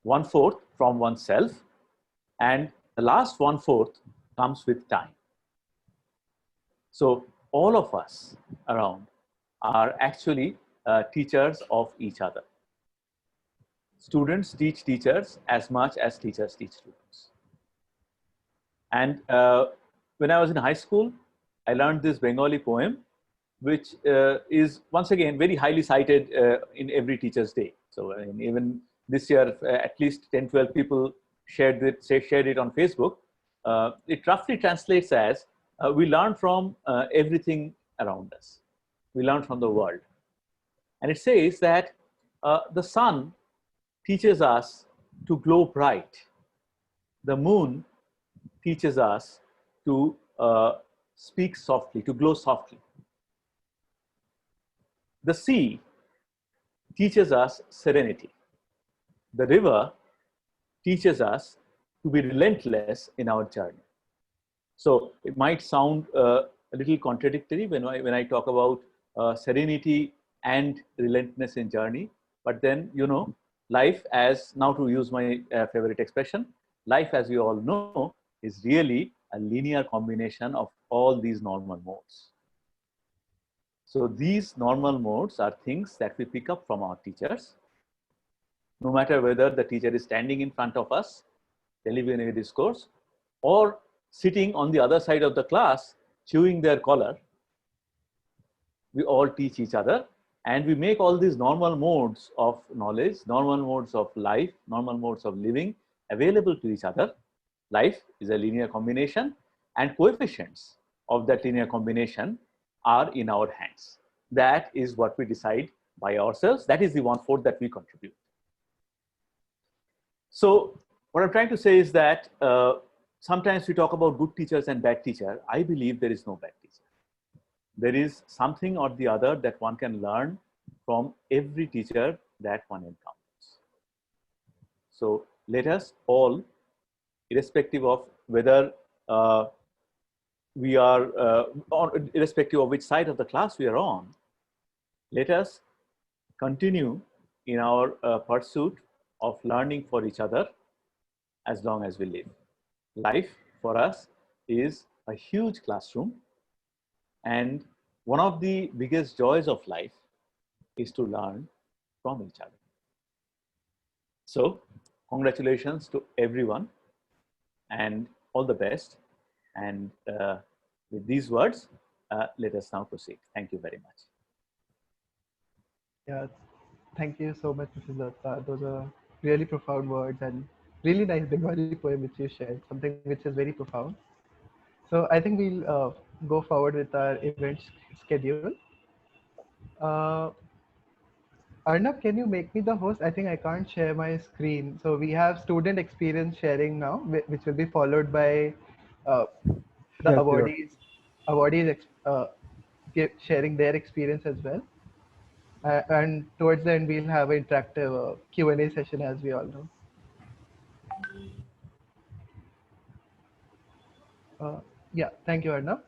1/4 from oneself, and the last 1/4 comes with time. So all of us around are actually teachers of each other. Students teach teachers as much as teachers teach students. And when I was in high school, I learned this Bengali poem, which is once again very highly cited in every Teacher's Day. So even this year, at least 10, 12 people shared it on Facebook. It roughly translates as, we learn from everything around us. We learn from the world. And it says that the sun teaches us to glow bright. The moon teaches us to speak softly, to glow softly. The sea teaches us serenity. The river teaches us to be relentless in our journey. So it might sound a little contradictory when I talk about serenity and relentlessness in journey, but then, you know, life, as now to use my favorite expression, life, as we all know, is really a linear combination of all these normal modes. So these normal modes are things that we pick up from our teachers, no matter whether the teacher is standing in front of us, delivering a discourse, or sitting on the other side of the class, chewing their collar. We all teach each other, and we make all these normal modes of knowledge, normal modes of life, normal modes of living available to each other. Life is a linear combination, and coefficients of that linear combination are in our hands. That is what we decide by ourselves. That is the 1/4 that we contribute. So what I'm trying to say is that sometimes we talk about good teachers and bad teacher. I believe there is no bad teacher. There is something or the other that one can learn from every teacher that one encounters. So let us all, irrespective of whether we are, irrespective of which side of the class we are on, let us continue in our pursuit of learning for each other as long as we live. Life for us is a huge classroom, and one of the biggest joys of life is to learn from each other. So congratulations to everyone and all the best. And with these words, let us now proceed. Thank you very much. Yeah, thank you so much, Mrs. Datta. Those are really profound words and really nice Bengali poem which you shared, something which is very profound. So I think we'll go forward with our event schedule. Uh, Arnab, can you make me the host? I think I can't share my screen. So we have student experience sharing now, which will be followed by uh, the Yeah, sure. awardees sharing their experience as well. And towards the end, we'll have an interactive Q&A session, as we all know. Yeah, thank you, Arnab.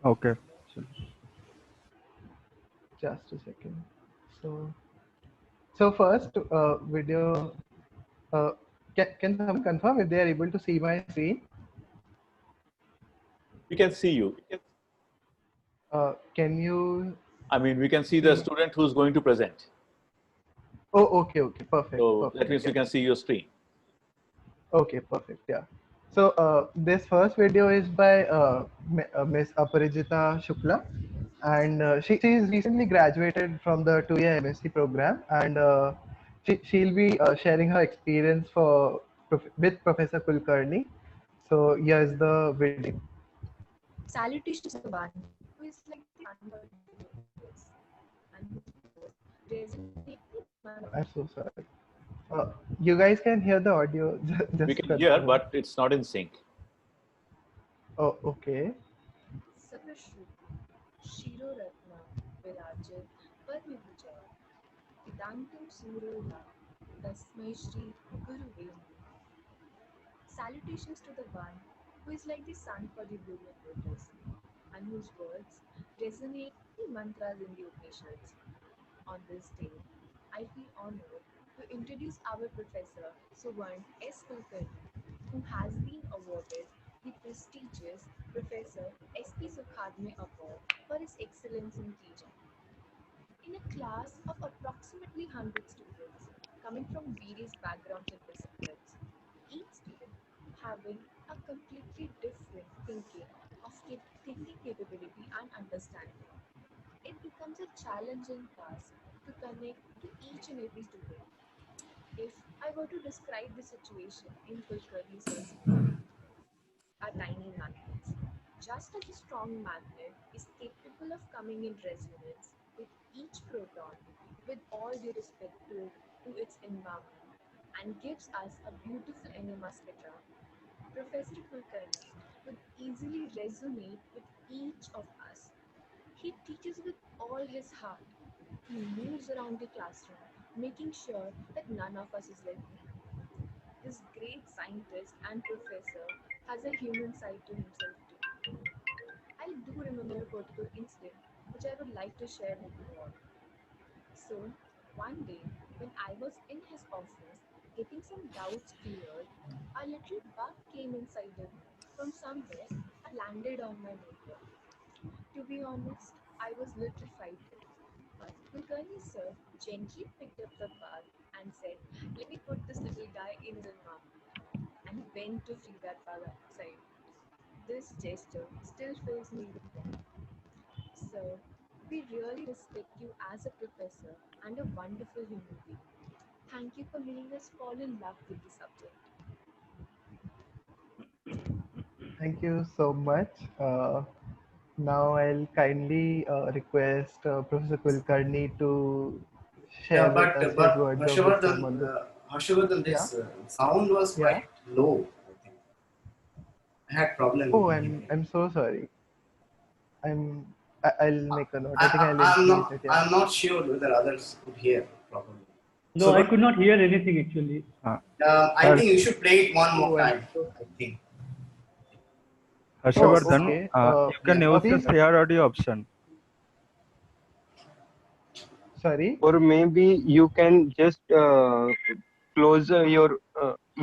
Okay. So, Just a second. So, so first video. Uh, can someone confirm if they are able to see my screen? We can see you. Can you I mean, we can see see? the student who's going to present. Oh, okay, okay, perfect, So that perfect. means we Yeah. can see your screen. Okay, perfect. Yeah. So this first video is by Miss Aparijita Shukla, and she is recently graduated from the 2-year MSc program, and she'll be sharing her experience with Professor Kulkarni. So here's the video. Salutations to the one who is like the sun for the universe, and whose words resonate the I'm so sorry. You guys can hear the audio, We just to can hear, confirm. but it's not in sync. Oh, okay. Sarvashruti, Shiroratna, Virajit, Parmibhuja, Pidantam Surya, Tasmai Shri Guru Venu. Salutations to the one who is like the sun for the brilliant lotus, and whose words resonate the mantras in the Upanishads. On this day, I feel honored to introduce our professor, Suvarn S. Kulkarni, who has been awarded the prestigious Professor S.P. Sukhadme Award for his excellence in teaching. In a class of approximately 100 students coming from various backgrounds and disciplines, each student having a completely different thinking capability and understanding, it becomes a challenging task to connect to each and every student. If I were to describe the situation in Kulkarni sir's way, are tiny magnets. Just as a strong magnet is capable of coming in resonance with each proton, with all due respect to its environment, and gives us a beautiful enema spectra, Professor Kulkarni would easily resonate with each of us. He teaches with all his heart. He moves around the classroom, making sure that none of us is left behind. This great scientist and professor has a human side to himself too. I do remember a particular incident which I would like to share with you all. So, one day when I was in his office getting some doubts cleared, a little bug came inside the room from somewhere and landed on my notebook. To be honest, I was little frightened. But Kulkarni sir gently picked up the bug and said, "Let me put this little guy in his environment," and went to free that bug outside. This gesture still fills me with pride. Sir, we really respect you as a professor and a wonderful human being. Thank you for making us fall in love with the subject. Thank you so much. Now I'll kindly request Professor Kulkarni to Yeah, share with us his but words of wisdom on this. Harshvardhan, Yeah, this sound was yeah. quite low. I think I had problem Oh, in I'm hearing. I'm so sorry. I'll make a note. I think I'll increase it. Yeah. I'm not sure whether others could hear properly. No, So, I but could not hear anything actually. I think you Harsh, should play it one more Oh, I'm time. so. I think Oh, because the Harshavardhan, sound. okay. you can Yeah. use the Abhi, share audio option. sorry. Or maybe you can just close your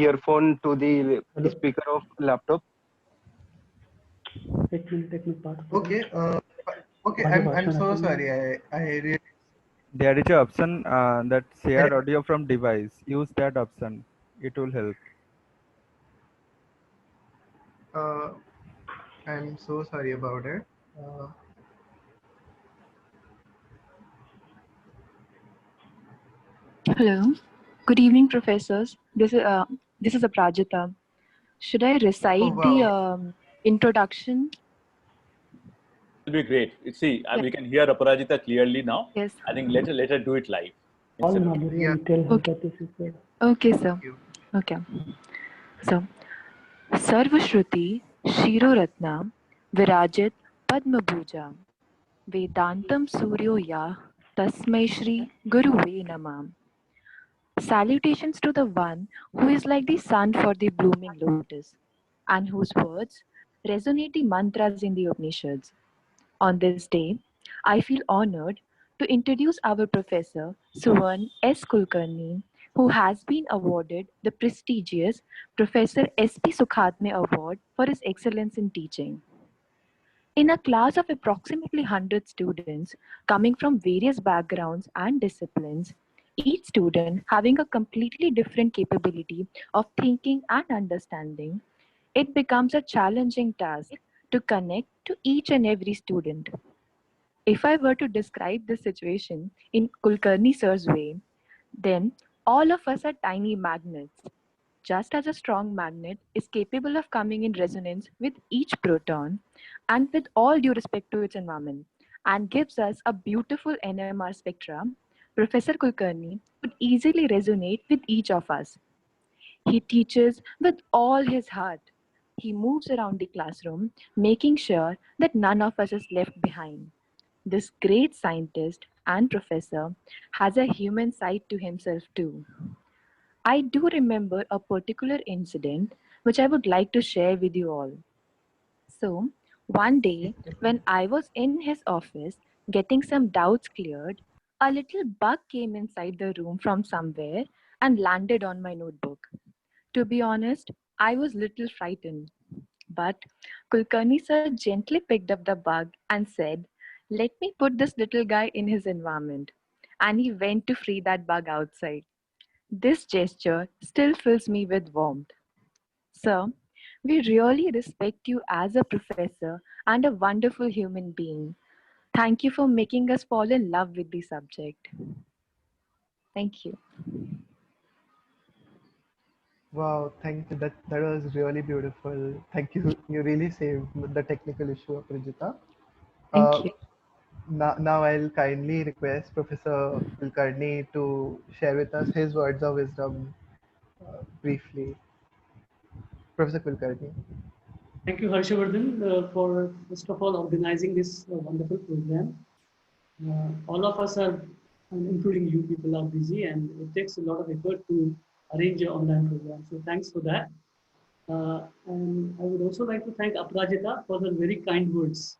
earphone to the Hello? speaker of laptop. It will take me part of it. Okay. Okay. Bhagwar I'm भाषण so ऐसे sorry. में I really. There is an option that share audio from device. Use that option. It will help. Uh, I'm so sorry about it. Uh, Hello. Good evening, professors. This is Aprajita. Should I oh recite the wow. introduction? It'll be great. You see, Yeah. we can hear Aparajita clearly now. Yes. I think let her do it live all instead of. knowledge Yeah. and tell her Okay. that this is the Okay, Thank sir. you. Okay. So, Sarvashruti Shiroratna Virajit Padmabhuja Vedantam Suryo Ya Tasmai Shri Guruve Namam. Salutations to the one who is like the sun for the blooming lotus, and whose words resonate the mantras in the Upanishads. On this day, I feel honored to introduce our professor, Suvan S. Kulkarni, who has been awarded the prestigious Professor S.P. Sukhatme Award for his excellence in teaching. In a class of approximately 100 students coming from various backgrounds and disciplines, each student having a completely different capability of thinking and understanding, it becomes a challenging task to connect to each and every student. If I were to describe this situation in Kulkarni sir's way, then all of us are tiny magnets. Just as a strong magnet is capable of coming in resonance with each proton and with all due respect to its environment and gives us a beautiful NMR spectra, Professor Kulkarni would easily resonate with each of us. He teaches with all his heart. He moves around the classroom, making sure that none of us is left behind. This great scientist and professor has a human side to himself too. I do remember a particular incident which I would like to share with you all. So, one day when I was in his office getting some doubts cleared, a little bug came inside the room from somewhere and landed on my notebook. To be honest, I was little frightened, but Kulkarni sir gently picked up the bug and said, "Let me put this little guy in his environment." And he went to free that bug outside. This gesture still fills me with warmth. Sir, we really respect you as a professor and a wonderful human being. Thank you for making us fall in love with the subject. Thank you. Wow, thank you. That was really beautiful. Thank you. You really saved the technical issue of Prijita. Thank Uh, you. now I'll kindly request Professor Kulkarni to share with us his words of wisdom briefly. Professor Kulkarni. Thank you, Harshavardhan, for first of all organizing this wonderful program. All of us are, including you people, are busy, and it takes a lot of effort to arrange an online program. So thanks for that. And I would also like to thank Aprajita for the very kind words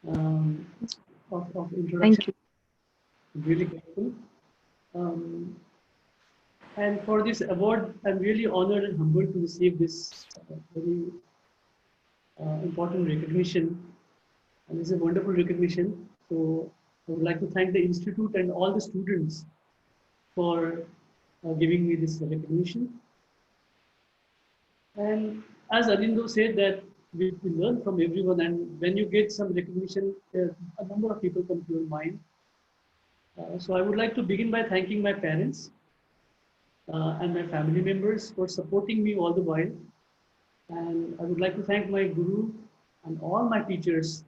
um, of introduction. Thank you. Really grateful. Um, and for this award, I'm really honored and humbled to receive this very important recognition. And it's a wonderful recognition. So I would like to thank the Institute and all the students for giving me this recognition. And as Arindo said that we learn from everyone, and when you get some recognition, a number of people come to your mind. So I would like to begin by thanking my parents and my family members for supporting me all the while. And I would like to thank my guru and all my teachers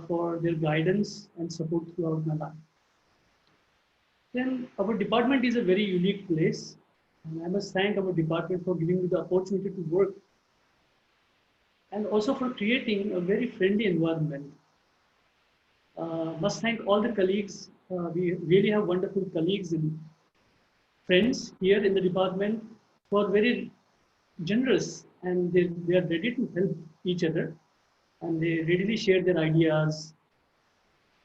for their guidance and support throughout my life. Then our department is a very unique place. And I must thank our department for giving me the opportunity to work and also for creating a very friendly environment. Must thank all the colleagues. We really have wonderful colleagues and friends here in the department who are very generous, and they are ready to help each other, and they readily share their ideas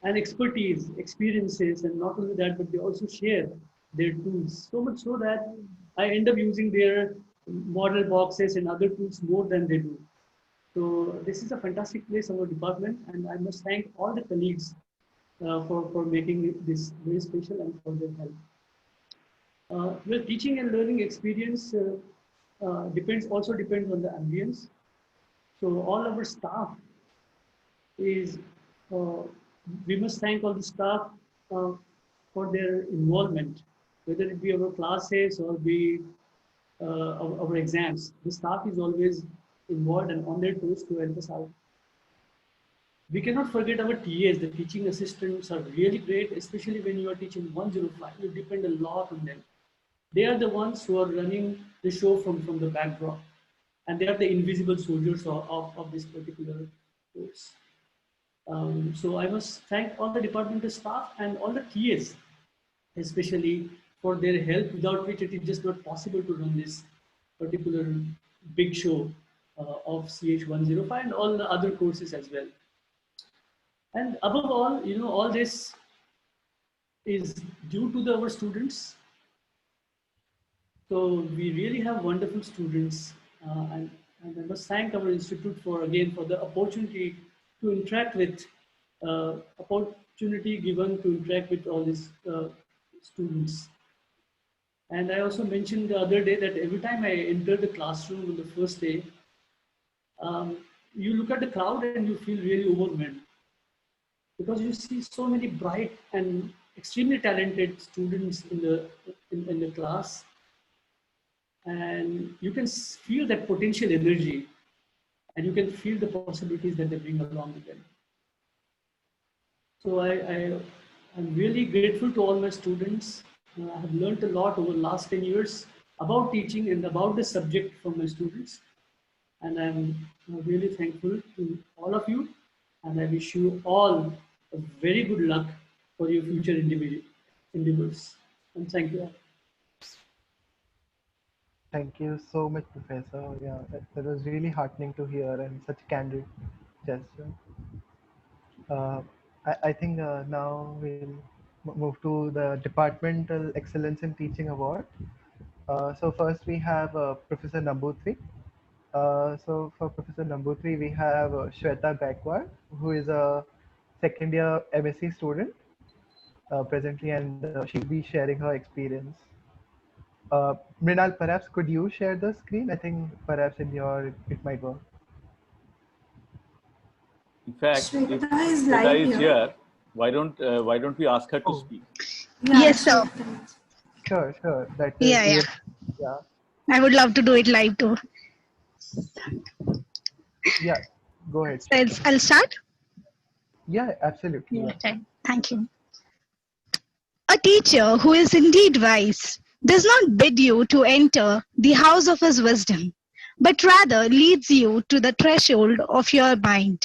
and expertise, experiences, and not only that, but they also share their tools. So much so that I end up using their model boxes and other tools more than they do. So this is a fantastic place, our department, and I must thank all the colleagues for making this very special and for their help. Well, teaching and learning experience depends on the ambience. So all our staff is uh, we must thank all the staff uh, for their involvement, whether it be our classes or be our exams. The staff is always involved and on their toes to help us out. We cannot forget our TAs, the teaching assistants are really great, especially when you are teaching 105. You depend a lot on them. They are the ones who are running the show from the backdrop. And they are the invisible soldiers of this particular course. So I must thank all the departmental staff and all the TAs, especially for their help, without which it is just not possible to run this particular big show of CH105 and all the other courses as well. And above all, all this is due to our students. So we really have wonderful students, and I must thank our institute for the opportunity to interact with, opportunity given to interact with all these students. And I also mentioned the other day that every time I enter the classroom on the first day, um, you look at the crowd and you feel really overwhelmed because you see so many bright and extremely talented students in the class, and you can feel that potential energy, and you can feel the possibilities that they bring along with them. So I'm really grateful to all my students. I have learned a lot over the last 10 years about teaching and about the subject from my students. And I'm really thankful to all of you. And I wish you all a very good luck for your future endeavors. And thank you all. Thank you so much, Professor. Yeah, that was really heartening to hear and such candid gesture. I think now we'll move to the Departmental Excellence in Teaching Award. So first we have Professor Nambutri. So for Professor Nambutri, we have Shweta Bhagwar, who is a second year MSc student presently, and she'll be sharing her experience. Mrinal, perhaps could you share the screen? I think perhaps in your it might work. In fact, if Shweta is Shweta live is here. here, why don't we ask her to Oh, speak? Yeah, Yes, sir. Shweta. sure, sure. That Yeah, we yeah. will, yeah, I would love to do it live too. yeah. Go ahead, So Shweta. I'll start. Yeah, absolutely. Yeah, Yeah. right. Thank you. A teacher who is indeed wise does not bid you to enter the house of his wisdom, but rather leads you to the threshold of your mind.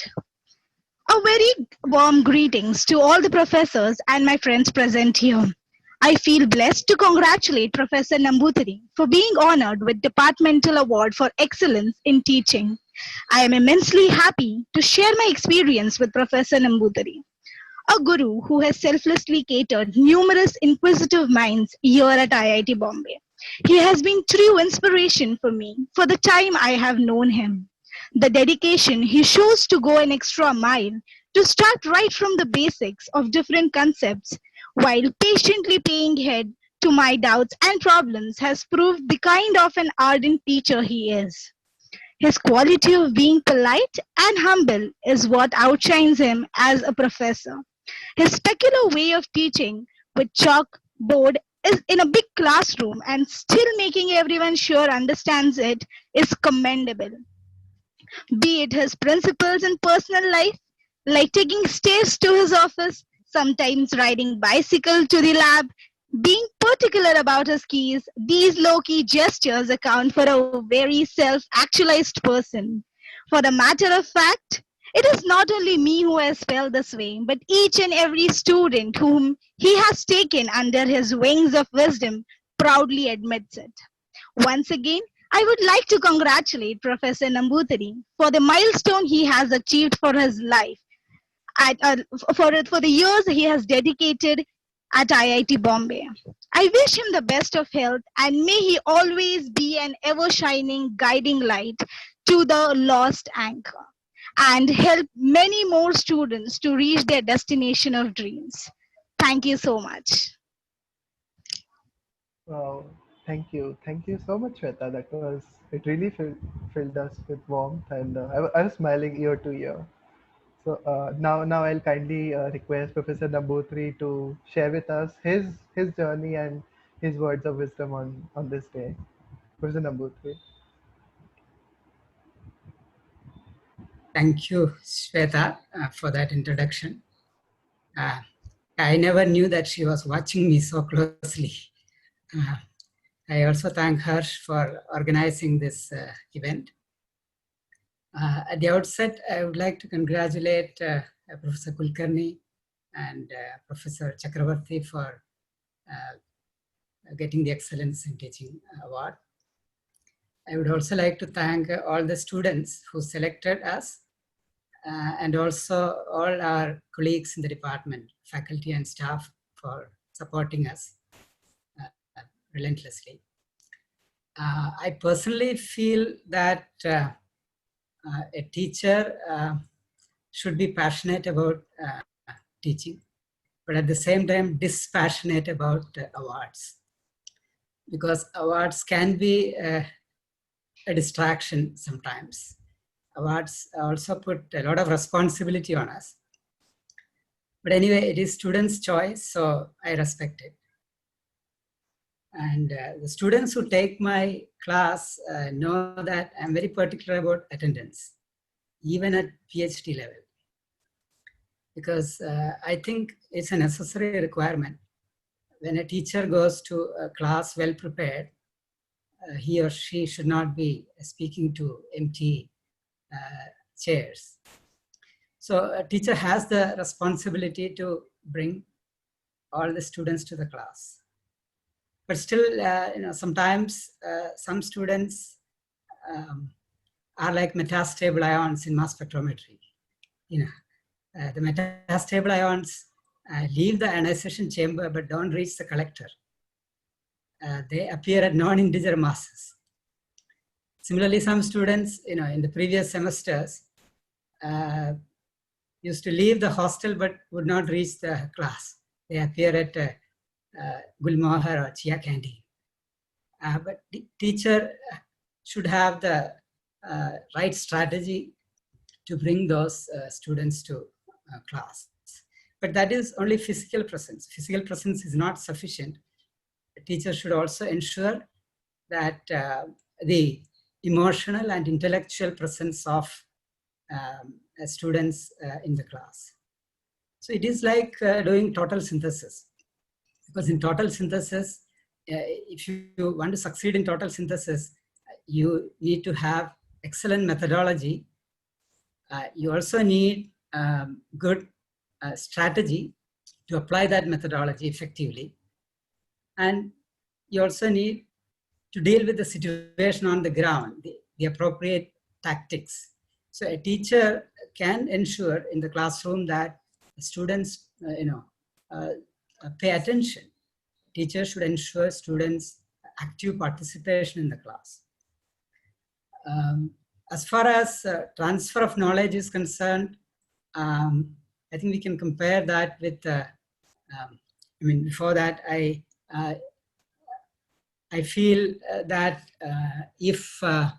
A very warm greetings to all the professors and my friends present here. I feel blessed to congratulate Professor Nambutiri for being honored with Departmental Award for Excellence in Teaching. I am immensely happy to share my experience with Professor Nambutiri, a guru who has selflessly catered numerous inquisitive minds here at IIT Bombay. He has been true inspiration for me for the time I have known him. The dedication he shows to go an extra mile to start right from the basics of different concepts while patiently paying heed to my doubts and problems has proved the kind of an ardent teacher he is. His quality of being polite and humble is what outshines him as a professor. His peculiar way of teaching with chalk board is in a big classroom and still making everyone sure understands it is commendable. Be it his principles in personal life, like taking stairs to his office, sometimes riding bicycle to the lab, being particular about his keys, these low-key gestures account for a very self-actualized person. For the matter of fact, it is not only me who has felt this way, but each and every student whom he has taken under his wings of wisdom proudly admits it. Once again, I would like to congratulate Professor Nambutiri for the milestone he has achieved for his life, for the years he has dedicated at IIT Bombay. I wish him the best of health and may he always be an ever shining guiding light to the lost anchor and help many more students to reach their destination of dreams. Thank you so much. Wow. Thank you so much, Shweta. That was it. Really filled us with warmth, and I was smiling ear to ear. So now I'll kindly request Professor Nambutri to share with us his journey and his words of wisdom on this day. Professor Nambutri. Thank you, Shweta, for that introduction. Uh, I never knew that she was watching me so closely. Uh, I also thank her for organizing this event. At the outset, I would like to congratulate Professor Kulkarni and Professor Chakravarti for getting the Excellence in Teaching Award. I would also like to thank all the students who selected us and also all our colleagues in the department, faculty and staff for supporting us relentlessly. I personally feel that a teacher should be passionate about teaching, but at the same time dispassionate about awards, because awards can be a distraction sometimes. Awards also put a lot of responsibility on us. But anyway, it is students' choice, so I respect it. And the students who take my class know that I'm very particular about attendance, even at PhD level, because I think it's a necessary requirement. When a teacher goes to a class well prepared, he or she should not be speaking to empty chairs. So a teacher has the responsibility to bring all the students to the class. But still, sometimes some students are like metastable ions in mass spectrometry. The metastable ions leave the ionization chamber but don't reach the collector. They appear at non-integer masses. Similarly, some students, in the previous semesters, used to leave the hostel but would not reach the class. They appear at Gulmohar or Chia Canteen. But the teacher should have the right strategy to bring those students to class. But that is only physical presence. Physical presence is not sufficient. The teacher should also ensure that the emotional and intellectual presence of students in the class. So it is like doing total synthesis. Because in total synthesis, if you want to succeed in total synthesis, you need to have excellent methodology. You also need good strategy to apply that methodology effectively. And you also need to deal with the situation on the ground, the appropriate tactics. So a teacher can ensure in the classroom that students, pay attention. Teachers should ensure students' active participation in the class. As far as transfer of knowledge is concerned, I think we can compare that with, before that, I feel that if a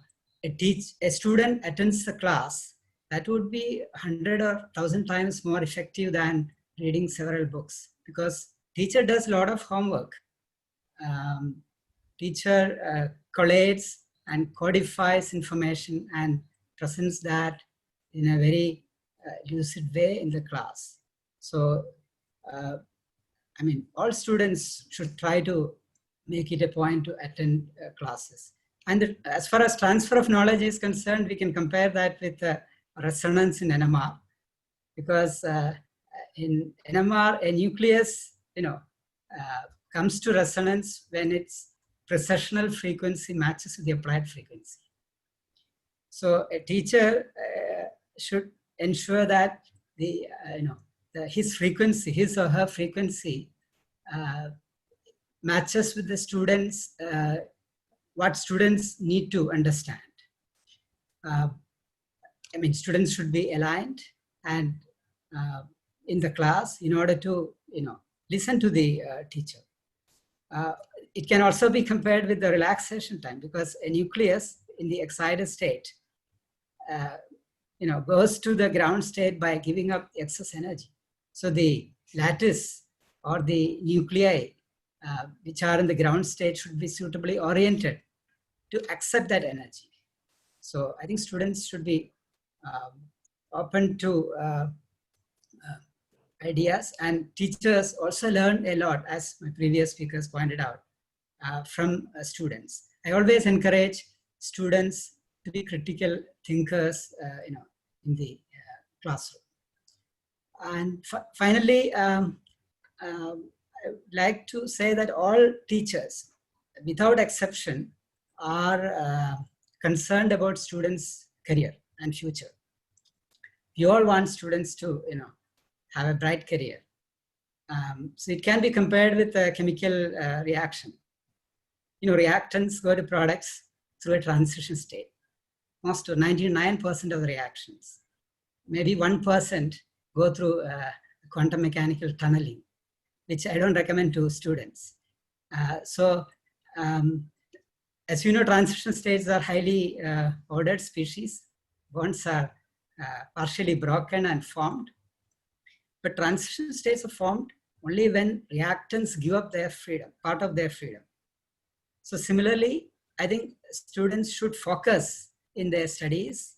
student attends the class, that would be 100 or 1,000 times more effective than reading several books, because teacher does a lot of homework. Teacher collates and codifies information and presents that in a very lucid way in the class. So, all students should try to make it a point to attend classes. And as far as transfer of knowledge is concerned, we can compare that with resonance in NMR, because in NMR, a nucleus, comes to resonance when its precessional frequency matches with the applied frequency. So a teacher should ensure that his frequency, his or her frequency, matches with the students, what students need to understand. Students should be aligned and in the class in order to, listen to the teacher. It can also be compared with the relaxation time, because a nucleus in the excited state, goes to the ground state by giving up excess energy. So the lattice or the nuclei, which are in the ground state, should be suitably oriented to accept that energy. So I think students should be open to ideas, and teachers also learn a lot, as my previous speakers pointed out, from students. I always encourage students to be critical thinkers, in the classroom. And finally, I would like to say that all teachers, without exception, are concerned about students' career and future. We all want students to, have a bright career. So it can be compared with a chemical reaction. Reactants go to products through a transition state. Most of 99% of the reactions, maybe 1% go through quantum mechanical tunneling, which I don't recommend to students. As you know, transition states are highly ordered species. Bonds are partially broken and formed. But transition states are formed only when reactants give up their freedom, part of their freedom. So similarly, I think students should focus in their studies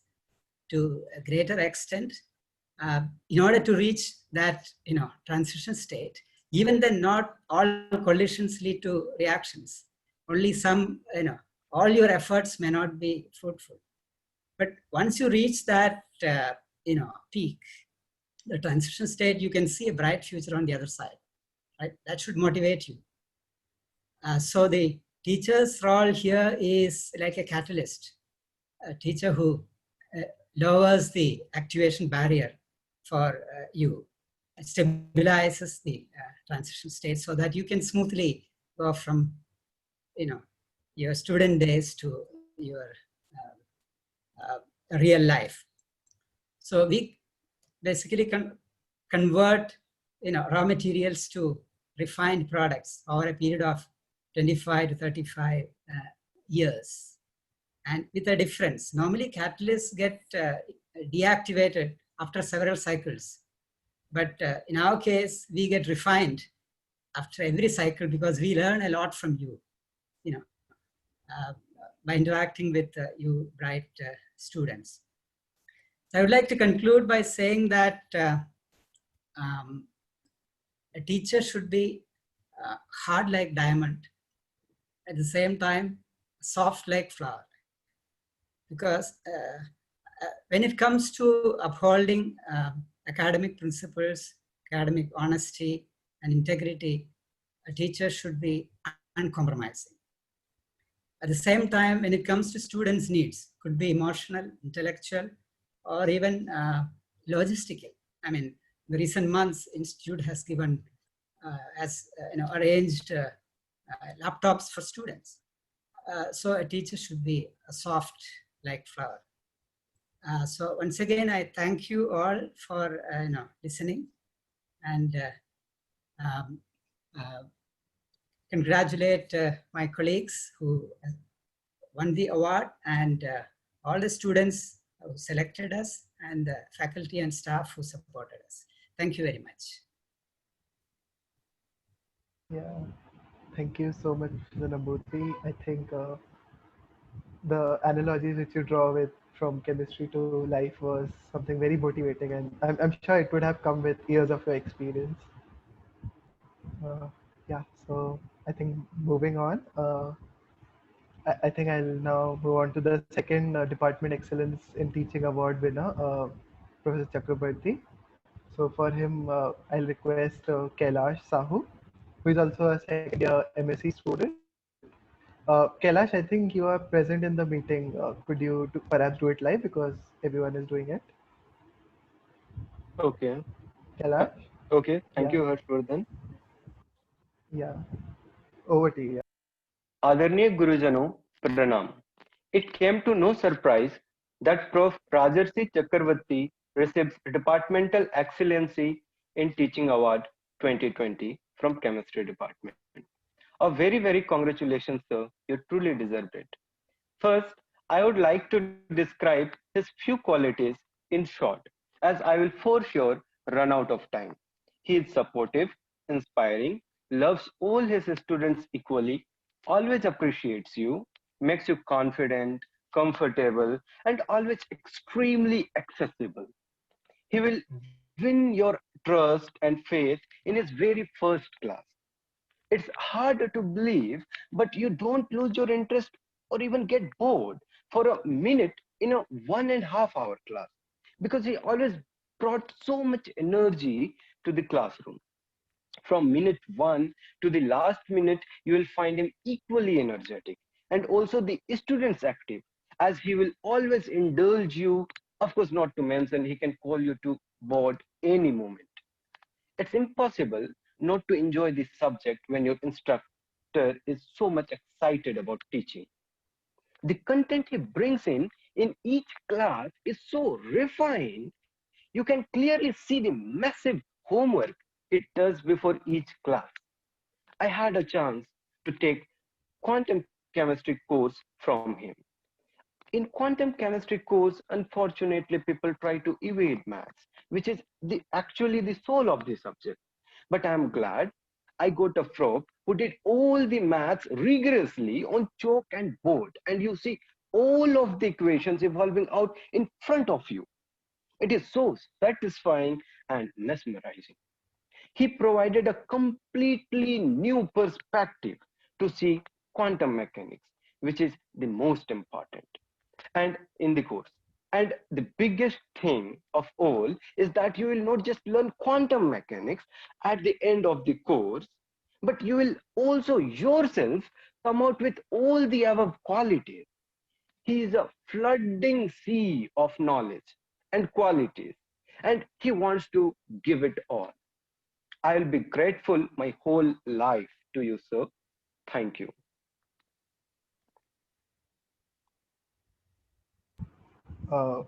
to a greater extent in order to reach that transition state. Even then, not all collisions lead to reactions. Only some, all your efforts may not be fruitful. But once you reach that, peak, the transition state, you can see a bright future on the other side, right? That should motivate you. So the teacher's role here is like a catalyst, a teacher who lowers the activation barrier for you stabilizes the transition state so that you can smoothly go from, your student days to your real life. So we basically convert, raw materials to refined products over a period of 25 to 35 years. And with a difference, normally catalysts get deactivated after several cycles. But in our case, we get refined after every cycle because we learn a lot from you, by interacting with you bright students. So I would like to conclude by saying that a teacher should be hard like diamond, at the same time soft like flower, because when it comes to upholding academic principles, academic honesty and integrity, a teacher should be uncompromising. At the same time, when it comes to students' needs, could be emotional, intellectual, or even logistical. I mean, the recent months, Institute has given, arranged laptops for students. So a teacher should be a soft like flower. So once again, I thank you all for listening, and congratulate my colleagues who won the award, and all the students who selected us, and the faculty and staff who supported us. Thank you very much. Yeah, thank you so much, Namboothi. I think the analogies which you draw with from chemistry to life was something very motivating, and I'm sure it would have come with years of your experience. Yeah, so I think moving on, I think I'll now move on to the second Department Excellence in Teaching Award winner, Professor Chakrabarti. So for him, I'll request Kailash Sahu, who is also a second year MSc student. Kailash, I think you are present in the meeting. Could you perhaps do it live because everyone is doing it? Okay. Kailash? Okay. Thank Yeah, you, Harshvardhan. yeah. Over to you. Yeah. आदरणीय गुरुजनों pranam. It came to no surprise that Prof. Rajarsi Chakravarti receives Departmental Excellency in Teaching Award 2020 from Chemistry Department. A very, very congratulations, sir. You truly deserved it. First, I would like to describe his few qualities in short, as I will for sure run out of time. He is supportive, inspiring, loves all his students equally, always appreciates you, makes you confident, comfortable, and always extremely accessible. He will win your trust and faith in his very first class. It's hard to believe, but you don't lose your interest or even get bored for a minute in a 1.5 hour class, because he always brought so much energy to the classroom. From minute one to the last minute, you will find him equally energetic, and also the students active, as he will always indulge you. Of course, not to mention, he can call you to board any moment. It's impossible not to enjoy this subject when your instructor is so much excited about teaching. The content he brings in each class is so refined, you can clearly see the massive homework it does before each class. I had a chance to take quantum chemistry course from him. In quantum chemistry course, unfortunately, people try to evade maths, which is actually the soul of the subject. But I'm glad I got a prof who did all the maths rigorously on chalk and board, and you see all of the equations evolving out in front of you. It is so satisfying and mesmerizing. He provided a completely new perspective to see quantum mechanics, which is the most important and in the course. And the biggest thing of all is that you will not just learn quantum mechanics at the end of the course, but you will also yourself come out with all the above qualities. He is a flooding sea of knowledge and qualities, and he wants to give it all. I'll be grateful my whole life to you, sir. Thank you. Uh,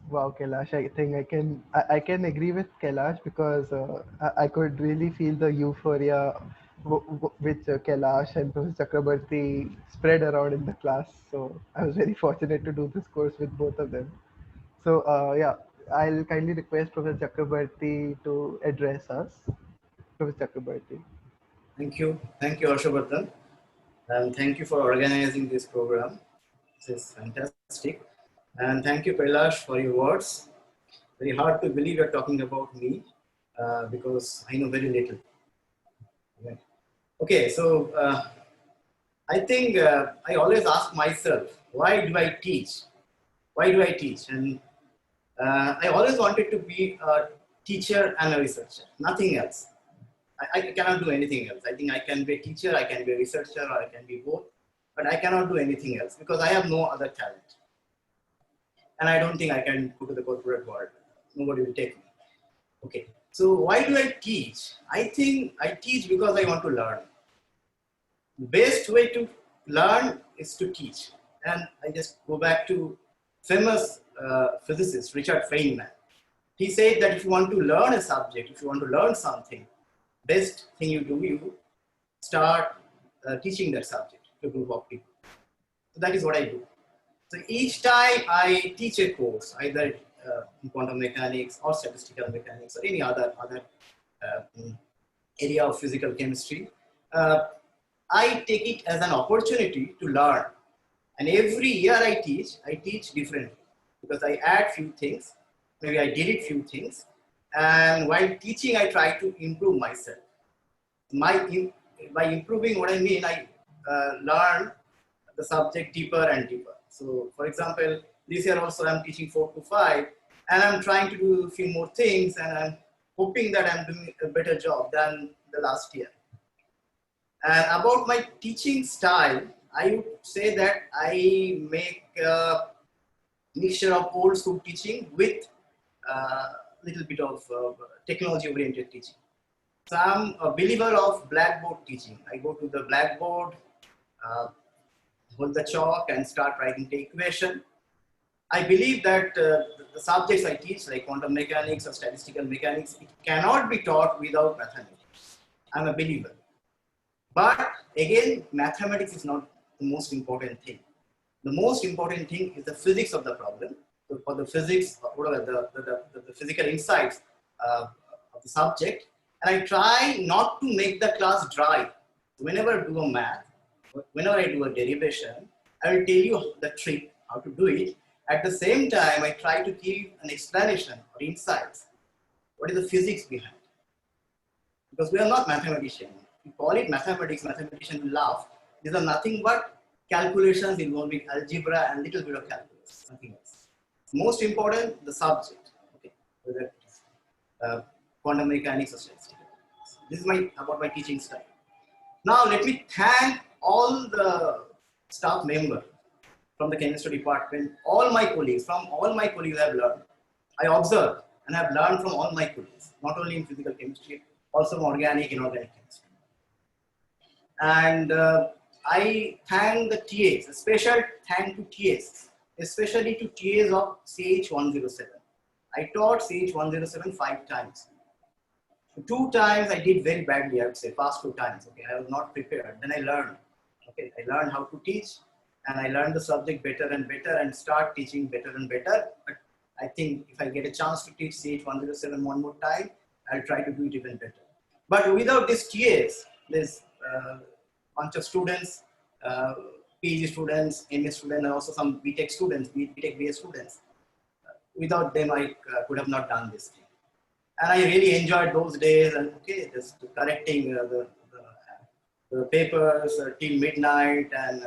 wow, Kailash, I think I can agree with Kailash because I could really feel the euphoria which Kailash and Professor Chakrabarti spread around in the class. So I was very fortunate to do this course with both of them. So yeah, I'll kindly request Professor Chakrabarti to address us. Professor Chakrabarti. Thank you, Harshavardhan, and thank you for organizing this program. This is fantastic. And thank you, Kailash, for your words. Very hard to believe you're talking about me because I know very little. Right. Okay, so I think I always ask myself, why do I teach? Why do I teach? And I always wanted to be a teacher and a researcher, nothing else. I cannot do anything else. I think I can be a teacher, I can be a researcher, or I can be both, but I cannot do anything else because I have no other talent. And I don't think I can go to the corporate world. Nobody will take me. Okay, so why do I teach? I think I teach because I want to learn. The best way to learn is to teach. And I just go back to famous physicist, Richard Feynman. He said that if you want to learn a subject, if you want to learn something, best thing you do, you start teaching that subject to a group of people. So that is what I do. So each time I teach a course, either in quantum mechanics or statistical mechanics or any other area of physical chemistry, I take it as an opportunity to learn. And every year I teach differently because I add few things, maybe I delete few things. And while teaching, I try to improve myself. By improving, what I mean, I learn the subject deeper and deeper. So, for example, this year also I'm teaching 4 to 5, and I'm trying to do a few more things, and I'm hoping that I'm doing a better job than the last year. And about my teaching style, I would say that I make a mixture of old school teaching with a little bit of technology-oriented teaching. So I'm a believer of blackboard teaching. I go to the blackboard, hold the chalk and start writing the equation. I believe that the subjects I teach, like quantum mechanics or statistical mechanics, it cannot be taught without mathematics. I'm a believer. But again, mathematics is not the most important thing. The most important thing is the physics of the problem, or the physics, or the physical insights of the subject. And I try not to make the class dry. Whenever I do a math, whenever I do a derivation, I will tell you the trick, how to do it. At the same time, I try to give an explanation or insights. What is the physics behind? Because we are not mathematicians. We call it mathematics, mathematicians will laugh. These are nothing but calculations involving algebra and little bit of calculus, nothing else. Most important, the subject, okay, whether it is quantum mechanics or statistics. This is about my teaching style. Now let me thank all the staff members from the chemistry department, all my colleagues, from all my colleagues I have learned. I observed and have learned from all my colleagues, not only in physical chemistry, also from organic and inorganic chemistry. And I thank the TAs, a special thank to TAs, especially to TAs of CH107. I taught CH107 5 times. 2 times I did very badly, I would say, past 2 times. Okay, I was not prepared. Then I learned. Okay, I learned how to teach, and I learned the subject better and better, and start teaching better and better. But I think if I get a chance to teach CH107 one more time, I'll try to do it even better. But without these TAs, there's bunch of students, PhD students, MS students, and also some BTech students, BTech BS students. Without them, I could have not done this thing. And I really enjoyed those days, and okay, just correcting the papers till midnight, and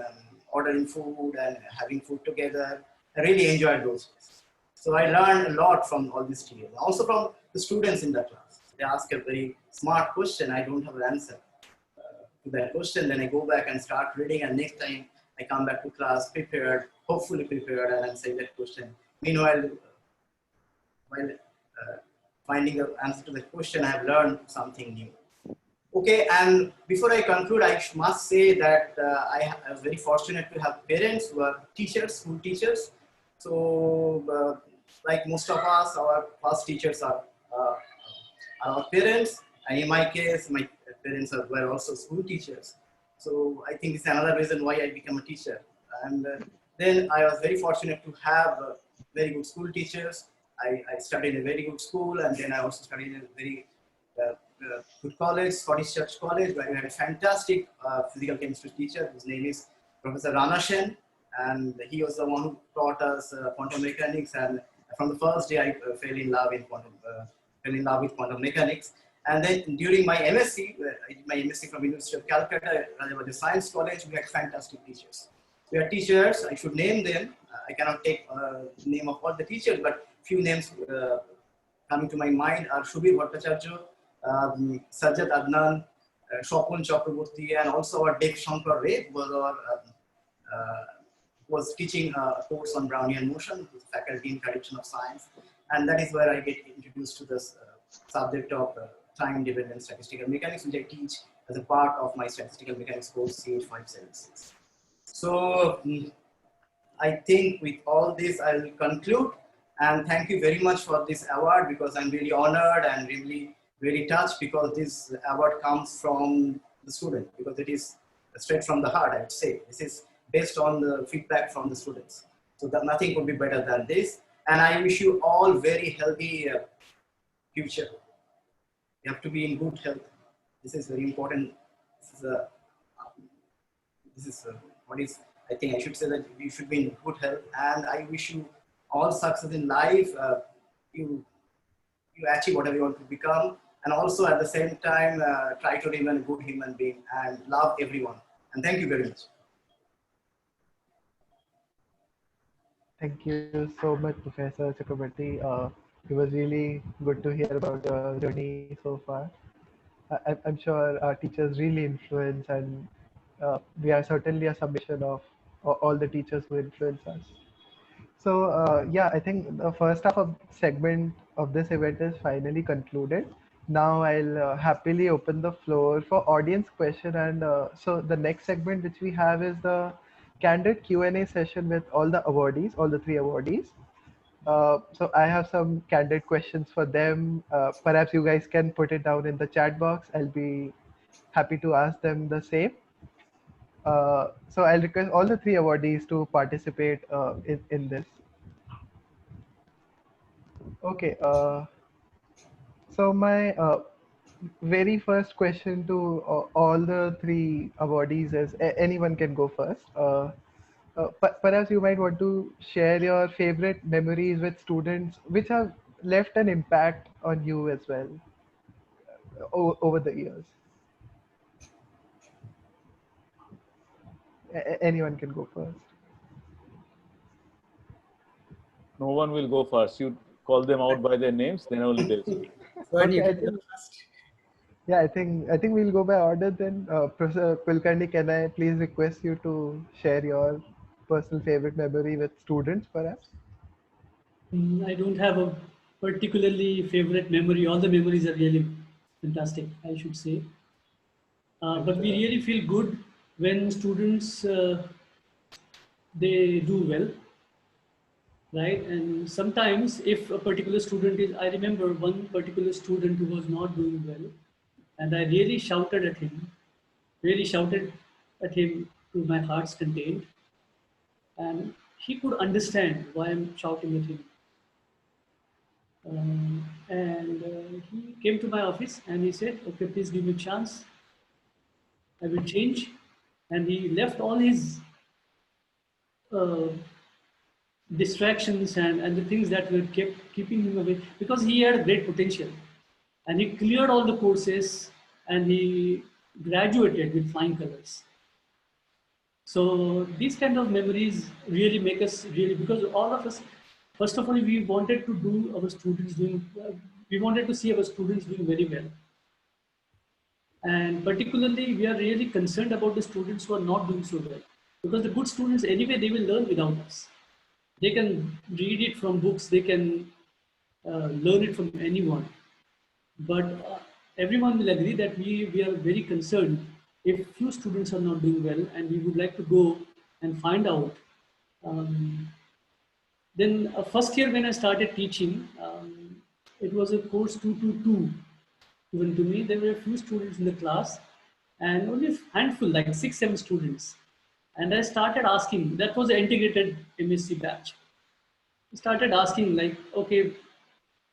ordering food and having food together. I really enjoyed those days. So I learned a lot from all these TAs, also from the students in the class. They ask a very smart question, I don't have an answer to that question, then I go back and start reading, and next time I come back to class prepared, hopefully prepared, and answer that question. Meanwhile, while finding the answer to the question, I have learned something new. Okay, and before I conclude, I must say that I am very fortunate to have parents who are teachers, school teachers. So, like most of us, our first teachers are our parents. And in my case, my parents were also school teachers. So, I think it's another reason why I became a teacher. And then I was very fortunate to have very good school teachers. I studied in a very good school, and then I also studied in a very good college, Scottish Church College, where we had a fantastic physical chemistry teacher. His name is Professor Rana Sen, and he was the one who taught us quantum mechanics. And from the first day, I fell in love with quantum mechanics. And then during my MSc, I did my MSc from University of Calcutta, the Science College, we had fantastic teachers. We had teachers, I should name them. I cannot take the name of all the teachers, but few names coming to my mind are Shubir Bhattacharya, Sajjad Adnan, Shopun Chakraborty, and also our Dek Shankar Ray was teaching a course on Brownian motion with faculty in Correction of Science. And that is where I get introduced to this subject of time-dependent statistical mechanics, which I teach as a part of my statistical mechanics course CH576. So I think with all this, I will conclude. And thank you very much for this award, because I'm really honored and really, really touched, because this award comes from the student, because it is straight from the heart, I would say. This is based on the feedback from the students. So that nothing could be better than this. And I wish you all very healthy future. You have to be in good health. This is very important. What is, I think I should say that you should be in good health, and I wish you all success in life. You achieve whatever you want to become, and also at the same time try to remain a good human being and love everyone. And thank you very much. Thank you so much, Professor Chakraborty. It was really good to hear about your journey so far. I'm sure our teachers really influence, and we are certainly a summation of all the teachers who influence us. So yeah, I think the first half of segment of this event is finally concluded. Now I'll happily open the floor for audience question, and so the next segment which we have is the candid Q&A session with all the awardees, all the three awardees. So I have some candid questions for them. Perhaps you guys can put it down in the chat box. I'll be happy to ask them the same. So I'll request all the three awardees to participate in this. Okay. So my very first question to all the three awardees is anyone can go first. Perhaps you might want to share your favorite memories with students which have left an impact on you as well over the years. Anyone can go first. No one will go first. You call them out by their names, then only they'll speak. Okay, I think we'll go by order then. Professor Kulkarni, can I please request you to share your personal favorite memory with students, perhaps? I don't have a particularly favorite memory. All the memories are really fantastic, I should say. But we really feel good when students they do well, right? And sometimes if a particular student is, I remember one particular student who was not doing well, and I really shouted at him to my heart's content, and he could understand why I'm shouting at him. And he came to my office and he said, okay, please give me a chance. I will change. And he left all his distractions and the things that were keeping him away, because he had great potential. And he cleared all the courses and he graduated with flying colors. So these kind of memories really make us really, because all of us, first of all, we wanted to do our students doing, we wanted to see our students doing very well. And particularly, we are really concerned about the students who are not doing so well. Because the good students, anyway, they will learn without us. They can read it from books, they can learn it from anyone. But everyone will agree that we are very concerned if few students are not doing well, and we would like to go and find out. Um, then first year when I started teaching, it was a course 222 given to me. There were a few students in the class and only a handful, like 6, 7 students. And I started asking, that was an integrated MSc batch. I started asking like, okay,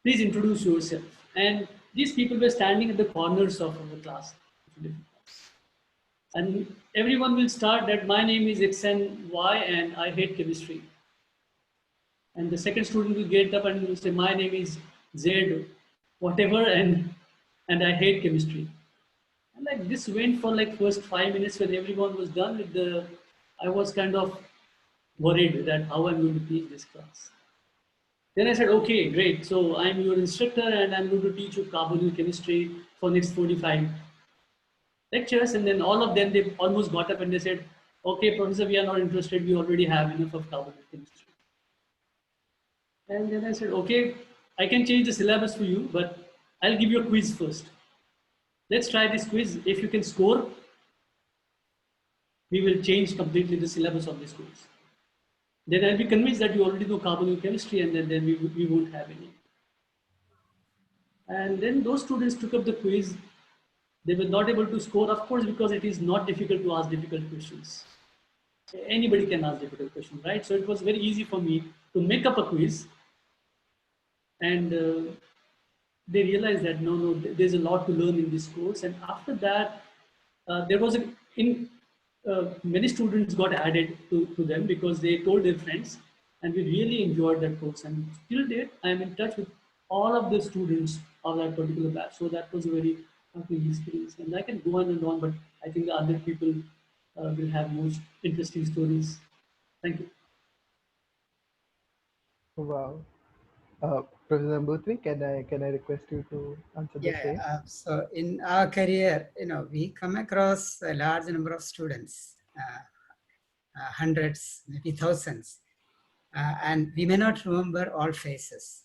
please introduce yourself. And these people were standing at the corners of the class. And everyone will start that my name is X and Y and I hate chemistry. And the second student will get up and will say, my name is Z, whatever, and I hate chemistry. And like this went for like first 5 minutes. When everyone was done with the, I was kind of worried that how I'm going to teach this class. Then I said, okay, great. So I'm your instructor and I'm going to teach you carbonyl chemistry for next 45 lectures. And then all of them, they almost got up and they said, okay, professor, we are not interested. We already have enough of carbonyl chemistry. And then I said, okay, I can change the syllabus for you, but I'll give you a quiz first. Let's try this quiz. If you can score, we will change completely the syllabus of this course. Then I'll be convinced that you already know carbonyl chemistry, and then we won't have any. And then those students took up the quiz. They were not able to score, of course, because it is not difficult to ask difficult questions. Anybody can ask difficult questions, right? So it was very easy for me to make up a quiz. And they realized that no, there's a lot to learn in this course. And after that, there was many students got added to them because they told their friends, and we really enjoyed that course. And till date, I am in touch with all of the students of that particular batch. So that was a very happy experience. And I can go on and on, but I think the other people will have most interesting stories. Thank you. Wow. Professor Bhuthri, can I request you to answer the same? So in our career, we come across a large number of students, hundreds, maybe thousands, and we may not remember all faces.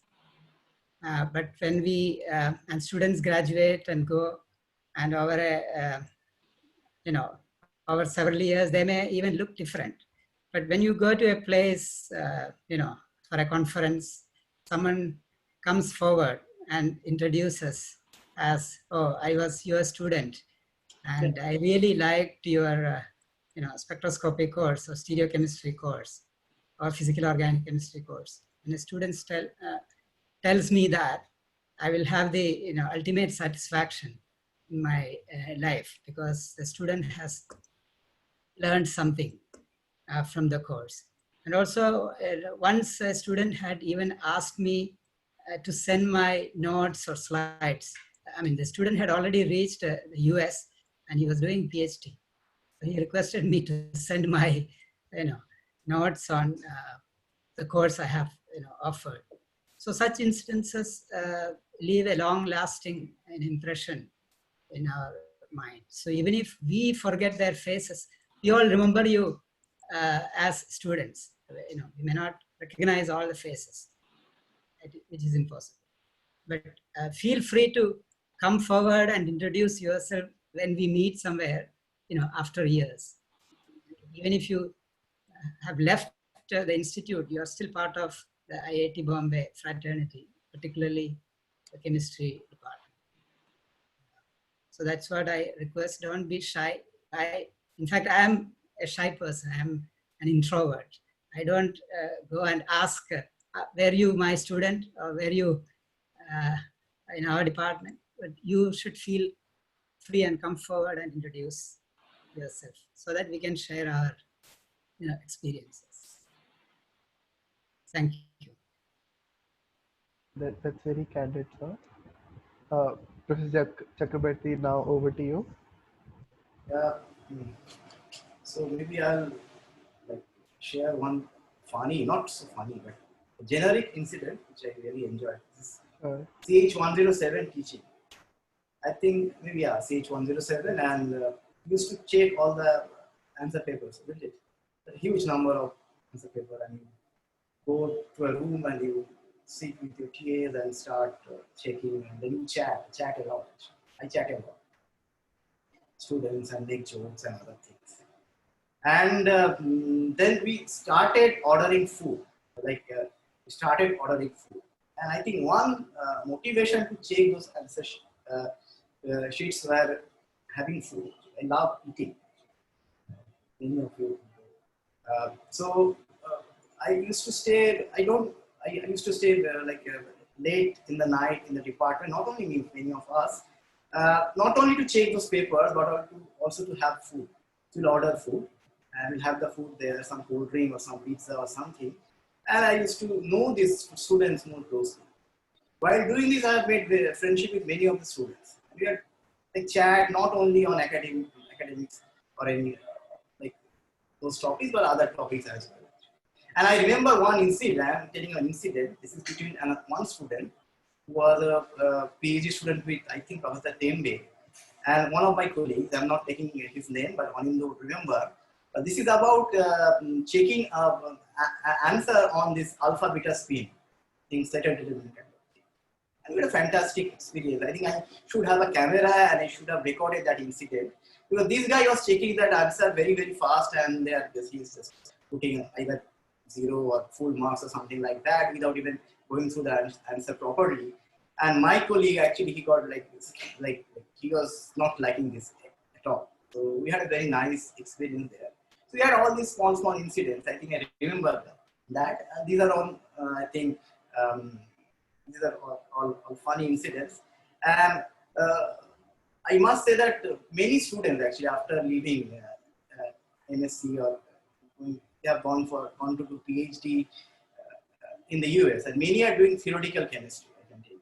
But when we and students graduate and go, and over over several years, they may even look different. But when you go to a place, for a conference, someone comes forward and introduces as, oh, I was your student, and I really liked your, spectroscopy course or stereochemistry course or physical organic chemistry course. And the students tells me that, I will have the ultimate satisfaction in my life, because the student has learned something from the course. And also, once a student had even asked me to send my notes or slides. I mean, the student had already reached the US and he was doing PhD. So he requested me to send my, notes on the course I have, offered. So such instances leave a long-lasting impression in our mind. So even if we forget their faces, we all remember you as students. We may not recognize all the faces, which is impossible. But feel free to come forward and introduce yourself when we meet somewhere, after years. Even if you have left the institute, you are still part of the IIT Bombay fraternity, particularly the chemistry department. So that's what I request. Don't be shy. In fact, I am a shy person. I am an introvert. I don't go and ask, were you my student or were you in our department? But you should feel free and come forward and introduce yourself so that we can share our experiences. Thank you. That's very candid, sir. Professor Chakrabarti, now over to you. Yeah. So maybe I'll like share one funny, not so funny, but a generic incident which I really enjoyed. This CH107 teaching. I think maybe CH107, and used to check all the answer papers, isn't it? A huge number of answer paper, and you go to a room and you sit with your TAs and start checking, and then you chat a lot. I chat a lot. Students and make jokes and other things. And then we started ordering food. We started ordering food. And I think one motivation to check those answer sheets were having food. I love eating. Many of you. I used to stay. I used to stay late in the night in the department. Not only me, many of us. Not only to check those papers, but also to have food. To order food, and we'll have the food there, some cold drink or some pizza or something. And I used to know these students more closely. While doing this, I have made a friendship with many of the students. We had chat not only on academics or any those topics, but other topics as well. And I remember one incident. I am telling an incident. This is between one student who was a PhD student with, I think, Professor Tembe, and one of my colleagues. I'm not taking his name, but one him to remember. This is about checking an answer on this alpha beta spin in certain determinant. And we had a fantastic experience. I think I should have a camera and I should have recorded that incident, because this guy was checking that answer very, very fast, and he's just putting either 0 or full marks or something like that without even going through the answer properly. And my colleague, actually, he got like this, he was not liking this at all. So we had a very nice experience there. So we had all these small incidents. I think I remember that. These are all, I think, these are all funny incidents. And I must say that many students actually, after leaving MSc or they have gone to do PhD in the US, and many are doing theoretical chemistry, I can tell you.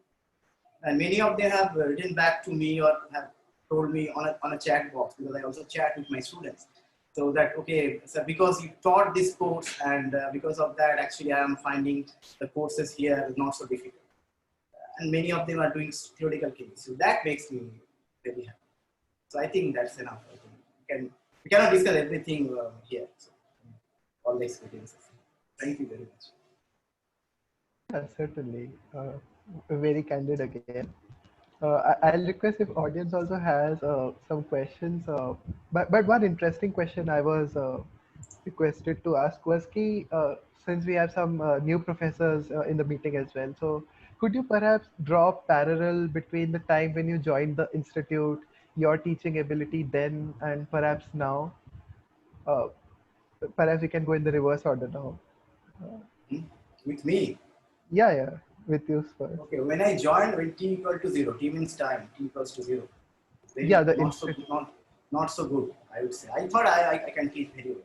And many of them have written back to me or have told me on a chat box, because I also chat with my students. So that, okay, so because you taught this course, and because of that, actually, I am finding the courses here not so difficult. And many of them are doing theoretical chemistry. So that makes me very happy. So I think that's enough. I think we cannot discuss everything here. So, all the experiences. Thank you very much. Yeah, certainly. Very candid again. I'll request if audience also has some questions. But one interesting question I was requested to ask was since we have some new professors in the meeting as well, so could you perhaps draw parallel between the time when you joined the institute, your teaching ability then, and perhaps now? Uh, Perhaps we can go in the reverse order now. With me? Yeah, with you first. Okay, when I joined, when t equal to 0, t means time, t equals to 0. Very, Yeah, not so good, I would say. I thought I can teach very well.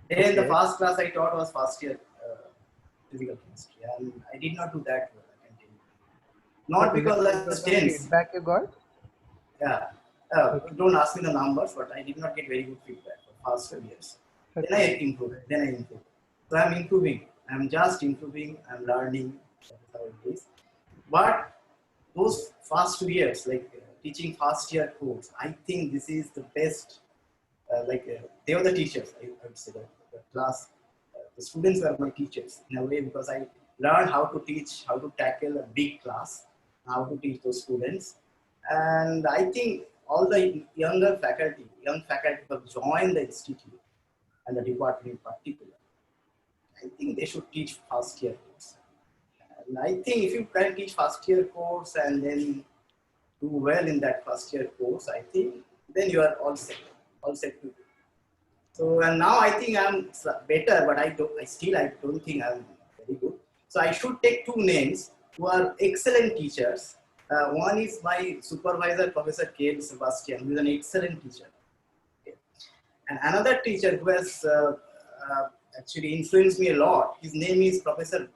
Then the first class I taught was first year physical chemistry, and I did not do that well, I can tell you. Not because I was tense. Feedback you got? Yeah. Don't ask me the numbers, but I did not get very good feedback for first 2 years. Then I improved. So I'm improving. I'm just improving. I'm learning. That's how it is. But those first 2 years, teaching first year course, I think this is the best. They were the teachers. I would say that the class, the students were my teachers in a way, because I learned how to teach, how to tackle a big class, how to teach those students. And I think all the young faculty who join the institute and the department in particular, I think they should teach first year course. And I think if you can teach first year course and then do well in that first year course, I think then you are all set to do. So, and now I think I'm better, but I don't think I'm very good. So I should take 2 names who are excellent teachers. One is my supervisor, Professor K. Sebastian, who is an excellent teacher. Okay. And another teacher who has actually influenced me a lot, his name is Professor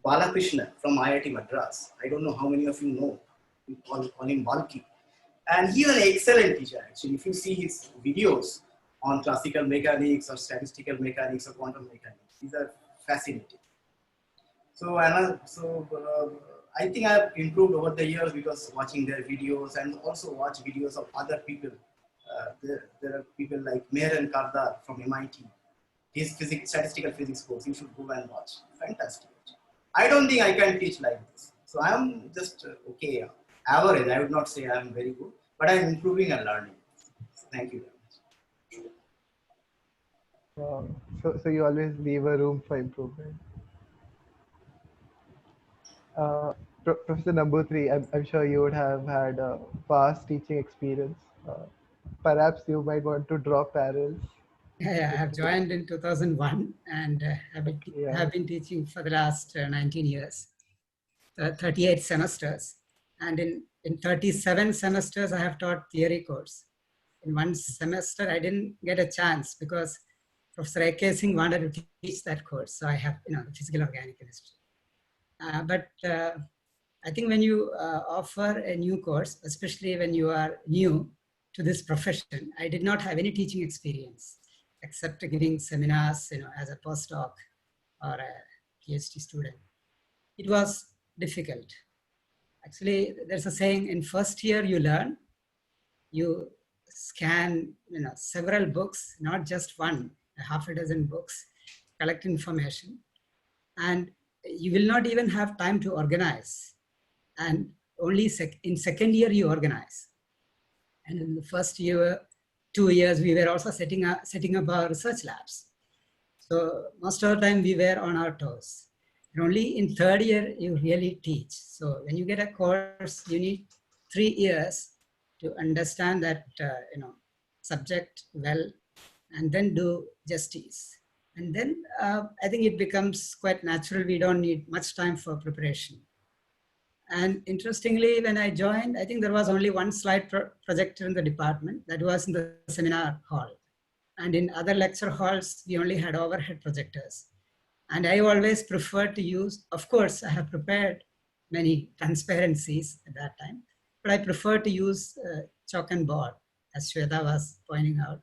Bala Krishna from IIT Madras. I don't know how many of you know. We call him Balki. And he is an excellent teacher, actually. If you see his videos on classical mechanics or statistical mechanics or quantum mechanics, these are fascinating. So I think I have improved over the years because watching their videos, and also watch videos of other people. There are people like Meher Kardar from MIT. His statistical physics course, you should go and watch. Fantastic. I don't think I can teach like this. So I'm just okay. average. I would not say I'm very good, but I'm improving and learning. Thank you very much. Wow. So you always leave a room for improvement. Professor number three, I'm sure you would have had a vast teaching experience. Perhaps you might want to draw parallels. Yeah, I have joined in 2001 and have been teaching for the last 19 years, 38 semesters. And in 37 semesters, I have taught theory course. In one semester, I didn't get a chance because Professor A.K. Singh wanted to teach that course. So I have, physical organic chemistry. But I think when you offer a new course, especially when you are new to this profession, I did not have any teaching experience except giving seminars, as a postdoc or a PhD student. It was difficult. Actually, there's a saying, in first year you learn, you scan, several books, not just one, a half a dozen books, collect information, and you will not even have time to organize. And only in second year you organize. And in the first year, 2 years, we were also setting up our research labs. So most of the time we were on our toes. And only in third year you really teach. So when you get a course, you need 3 years to understand that subject well, and then do justice. And then I think it becomes quite natural. We don't need much time for preparation. And interestingly, when I joined, I think there was only one slide projector in the department. That was in the seminar hall. And in other lecture halls, we only had overhead projectors. And I always preferred to use, of course, I have prepared many transparencies at that time, but I prefer to use chalk and board, as Shweta was pointing out.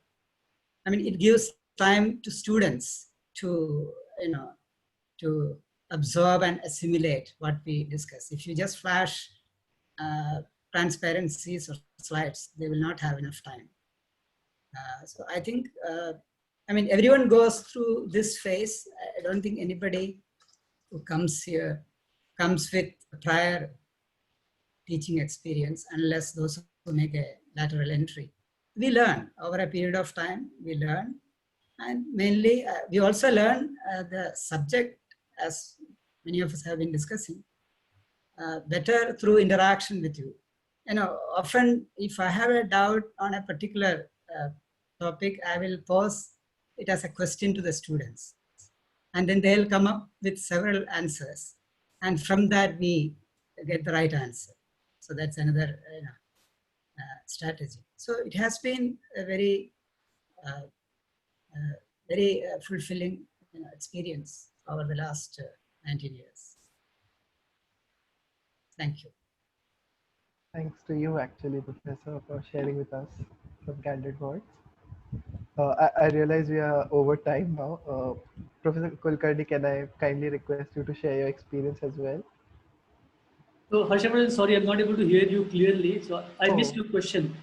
I mean, it gives time to students to, to absorb and assimilate what we discuss. If you just flash transparencies or slides, they will not have enough time. So I think, everyone goes through this phase. I don't think anybody who comes here comes with a prior teaching experience, unless those who make a lateral entry. We learn over a period of time, we learn. And mainly, we also learn the subject, as many of us have been discussing, better through interaction with you. Often if I have a doubt on a particular topic, I will pose it as a question to the students. And then they'll come up with several answers. And from that, we get the right answer. So that's another strategy. So it has been a very, very fulfilling experience over the last 19 years. Thank you. Thanks to you, actually, Professor, for sharing with us some candid words. I realize we are over time now. Professor Kulkarni, can I kindly request you to share your experience as well? So Harshavardhan, sorry, I'm not able to hear you clearly. So I missed your question.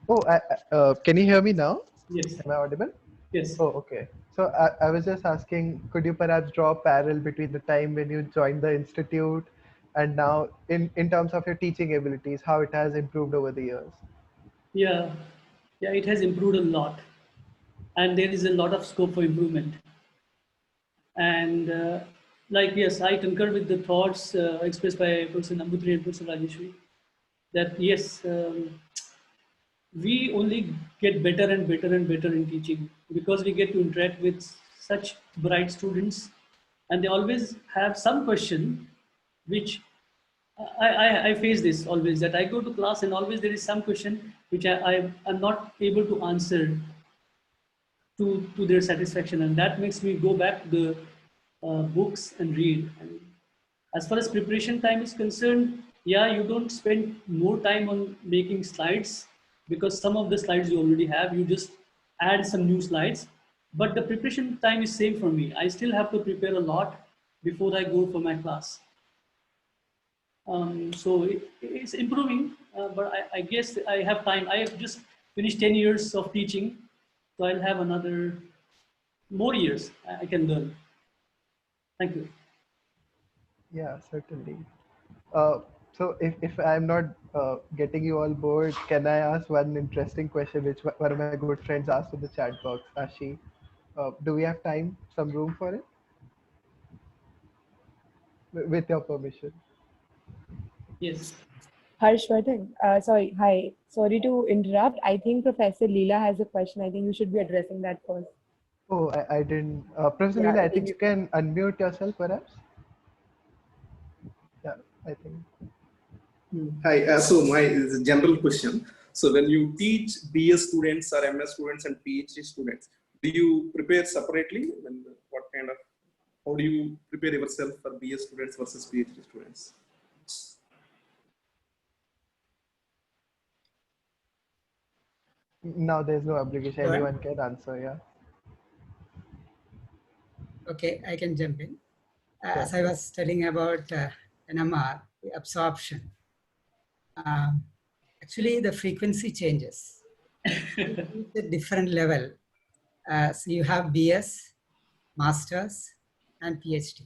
Oh, can you hear me now? Yes. Am I audible? Yes. Oh, okay. So I was just asking, could you perhaps draw a parallel between the time when you joined the institute and now in terms of your teaching abilities, how it has improved over the years? Yeah, it has improved a lot. And there is a lot of scope for improvement. And yes, I concur with the thoughts expressed by Professor Nambutri and Professor Rajeshwari, that yes, we only get better and better and better in teaching because we get to interact with such bright students, and they always have some question which I face this always, that I go to class and always there is some question which I am not able to answer to their satisfaction, and that makes me go back to the books and read. And as far as preparation time is concerned, yeah, you don't spend more time on making slides because some of the slides you already have, you just add some new slides. But the preparation time is same for me. I still have to prepare a lot before I go for my class. So it's improving, but I guess I have time. I have just finished 10 years of teaching, so I'll have another more years I can learn. Thank you. Yeah, certainly. So if I'm not getting you all bored, can I ask one interesting question which one of my good friends asked in the chat box, Ashi? Do we have time, some room for it? With your permission. Yes. Harshvardhan, sorry, hi. Sorry to interrupt. I think Professor Leela has a question. I think you should be addressing that first. Oh, I didn't. Professor Yeah, Leela, I think you can unmute yourself perhaps? Yeah, I think. Hi, so my is a general question. So when you teach BS students or MS students and PhD students, do you prepare separately? And what kind of, how do you prepare yourself for BS students versus PhD students? Now there's no obligation. Go on. Anyone can answer, yeah. Okay, I can jump in. As Sure. I was telling about NMR, the absorption, actually the frequency changes. It's a different level. So you have BS, Masters, and PhD.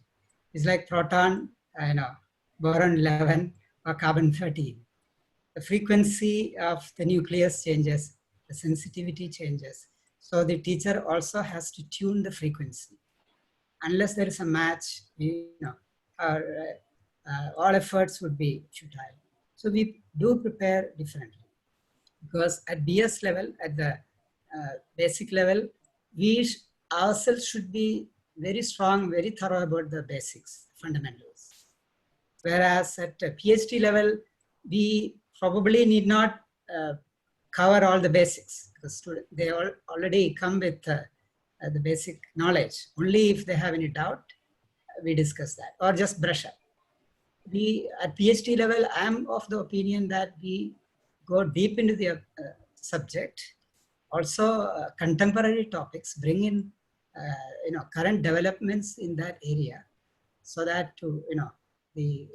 It's like proton, boron 11 or carbon 13. The frequency of the nucleus changes, the sensitivity changes. So the teacher also has to tune the frequency. Unless there is a match, all efforts would be futile. So we do prepare differently because at BS level, at the basic level, we ourselves should be very strong, very thorough about the basics, fundamentals. Whereas at a PhD level, we probably need not cover all the basics because they all already come with the basic knowledge. Only if they have any doubt, we discuss that or just brush up. We at PhD level, I am of the opinion that we go deep into the subject. Also, contemporary topics, bring in current developments in that area, so that the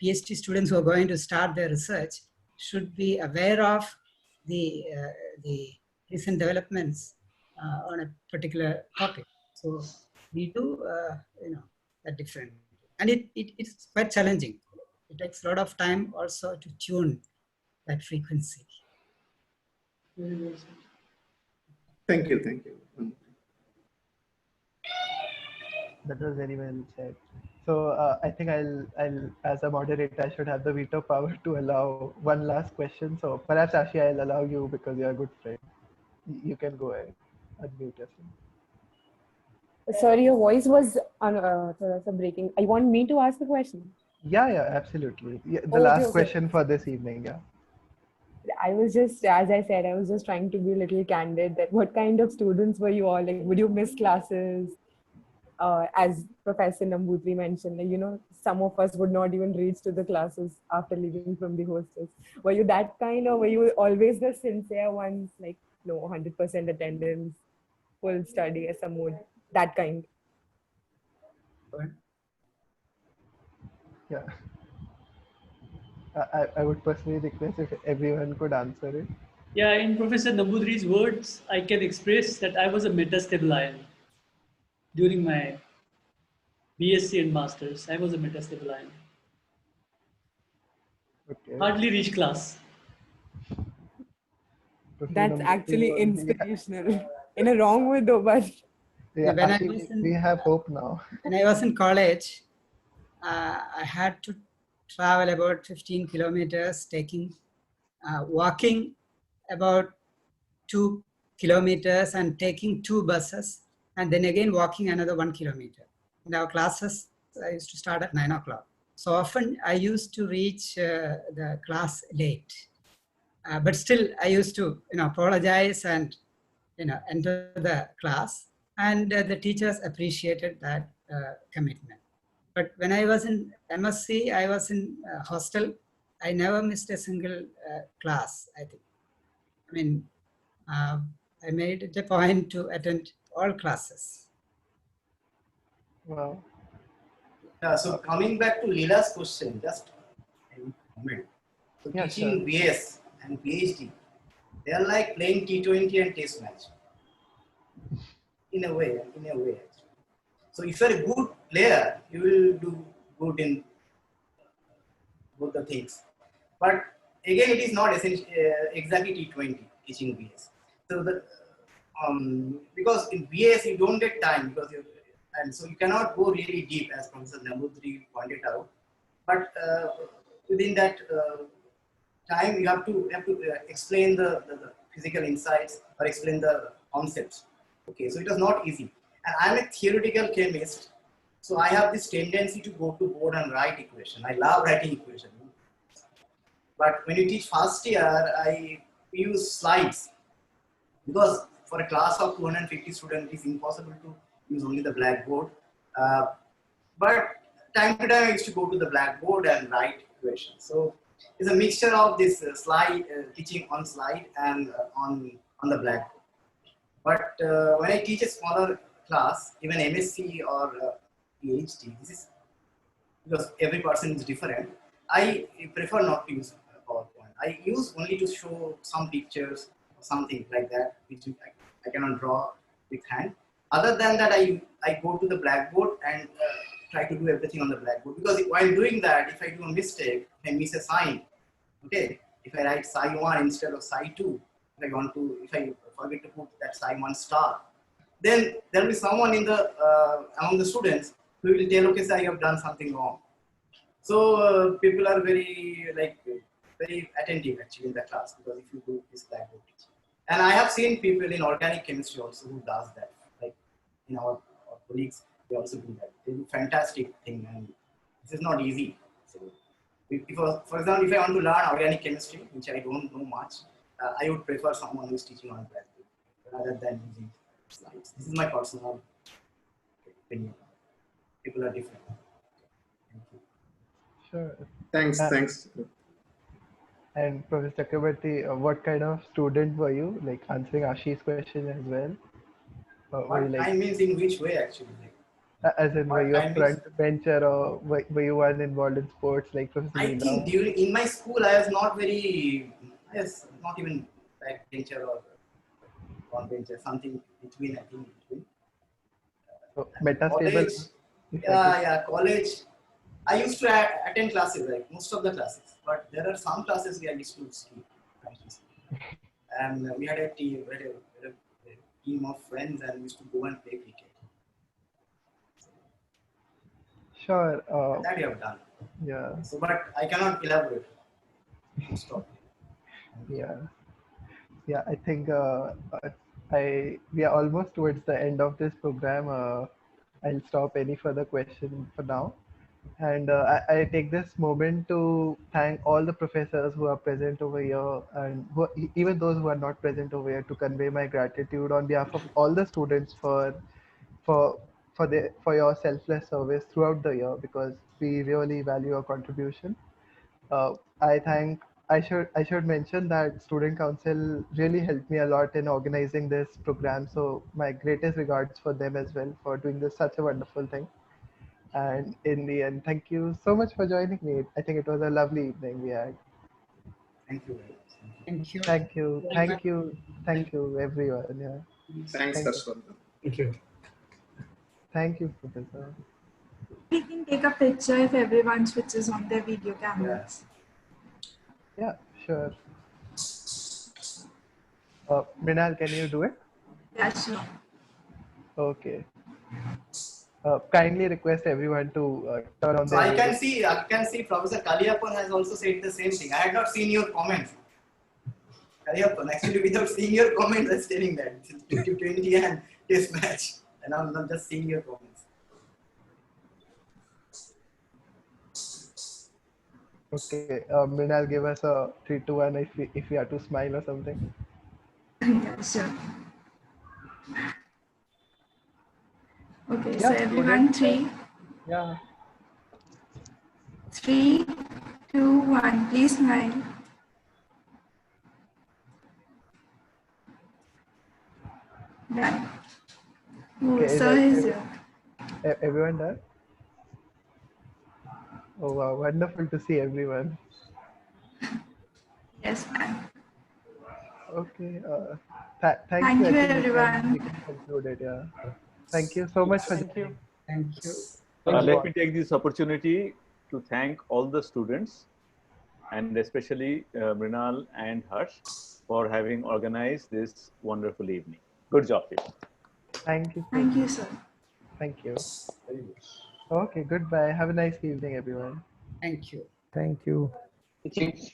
PhD students who are going to start their research should be aware of the recent developments on a particular topic. So we do that different, and it's quite challenging. It takes a lot of time also to tune that frequency. Thank you, thank you. That was very well said. So I think I'll, as a moderator, I should have the veto power to allow one last question. So perhaps Ashi, I'll allow you because you're a good friend. You can go ahead, unmute yourself. Sorry, your voice was breaking. You want me to ask the question? Yeah, absolutely. Yeah, the Okay, last okay. question for this evening, yeah. I was just, as I said, I was just trying to be a little candid that what kind of students were you all? Like, would you miss classes? As Professor Nambutri mentioned, like, some of us would not even reach to the classes after leaving from the hostels. Were you that kind, or were you always the sincere ones, like, no, 100% attendance, full study as a mood, that kind? Yeah. I would personally request if everyone could answer it. Yeah, in Professor Nambudri's words, I can express that I was a metastable ion during my BSc and Masters. I was a metastable ion. Okay. Hardly reached class. That's actually inspirational. In a wrong way though, but Yeah, When Ashi, we have hope now. When I was in college, I had to travel about 15 kilometers, walking about 2 kilometers and taking 2 buses, and then again walking another 1 kilometer. And our classes, I used to start at 9 o'clock. So often I used to reach the class late. But still, I used to apologize and enter the class, and the teachers appreciated that commitment. But when I was in MSc, I was in hostel. I never missed a single class, I think. I mean, I made it a point to attend all classes. Wow. Yeah, so coming back to Leela's question, just a comment. So Yeah, teaching sure. BS and PhD, they are like playing T20 and Test match. In a way, actually. So if you're a good player, you will do good in both the things. But again, it is not exactly T20 teaching BS. So because in BS you don't get time because and so you cannot go really deep as Professor Nambudri pointed out. But within that time, you have to explain the physical insights or explain the concepts. Okay, so it was not easy. And I'm a theoretical chemist, so I have this tendency to go to board and write equation. I love writing equation. But when you teach first year, I use slides because for a class of 250 students, it is impossible to use only the blackboard. But time to time, I used to go to the blackboard and write equations. So it's a mixture of this slide teaching on slide and on the blackboard. But when I teach a smaller class, even MSc or PhD, this is because every person is different. I prefer not to use PowerPoint. I use only to show some pictures or something like that, which I cannot draw with hand. Other than that, I go to the blackboard and try to do everything on the blackboard. Because while doing that, if I do a mistake, if I miss a sign, okay, if I write psi 1 instead of psi 2, if I forget to put that psi 1 star, then there will be someone in the among the students who will tell, okay, sir, I have done something wrong. So people are very attentive actually in the class because if you do this blackboard teaching. And I have seen people in organic chemistry also who does that. Like in our colleagues, they also do that. They do fantastic thing, and this is not easy. So for example, if I want to learn organic chemistry, which I don't know much, I would prefer someone who is teaching on blackboard rather than using slides. This is my personal opinion. People are different. Thank you. Sure. Thanks. And Professor Chakrabarty, what kind of student were you? Like answering Ashi's question as well? Were you What kind means in which way actually? As in, were you a front bencher or were you one involved in sports like Professor I think in my school I was not even back bencher or front bencher, something between, I think between. So, metastable. College, college. I used to attend classes, like most of the classes, but there are some classes where I used to skip. And we had a team of friends and we used to go and play cricket. Sure. That you have done. Yeah. So, but I cannot elaborate. Stop. Yeah. Yeah, I think we are almost towards the end of this program. I'll stop any further question for now. And I take this moment to thank all the professors who are present over here and even those who are not present over here to convey my gratitude on behalf of all the students for your selfless service throughout the year because we really value your contribution. I should mention that Student Council really helped me a lot in organizing this program. So my greatest regards for them as well for doing this such a wonderful thing. And in the end, thank you so much for joining me. I think it was a lovely evening we had. Thank you. Thank you. Thank you. Thank you. Thank you, everyone. Yeah. Thanks, Harshvardhan. Thank you. Thank you, Professor. We can take a picture if everyone switches on their video cameras. Yeah, sure. Mrinal, can you do it? Yeah, sure. Okay. Kindly request everyone to turn on their I can see Professor Kaliyappan has also said the same thing. I had not seen your comments. Kaliyappan, actually without seeing your comments, I was telling that it's 20 and test match. And I'm not just seeing your comments. Okay, Mrinal, give us a 3, 2, 1 if we have to smile or something. Yeah, sure. Okay, Yeah, so everyone, 3. Yeah. 3, 2, 1. Please smile. Done. Oh, Okay, sir is here. Everyone done? Oh wow, wonderful to see everyone. Yes, ma'am. Okay, Thank you, I think everyone. we can conclude it, yeah. Thank you so much for joining. Thank you. Let me take this opportunity to thank all the students and especially Mrinal and Harsh for having organized this wonderful evening. Good job, people. Thank you. Thank you, sir. Thank you. Okay, goodbye. Have a nice evening, everyone. Thank you. Thank you. Thanks.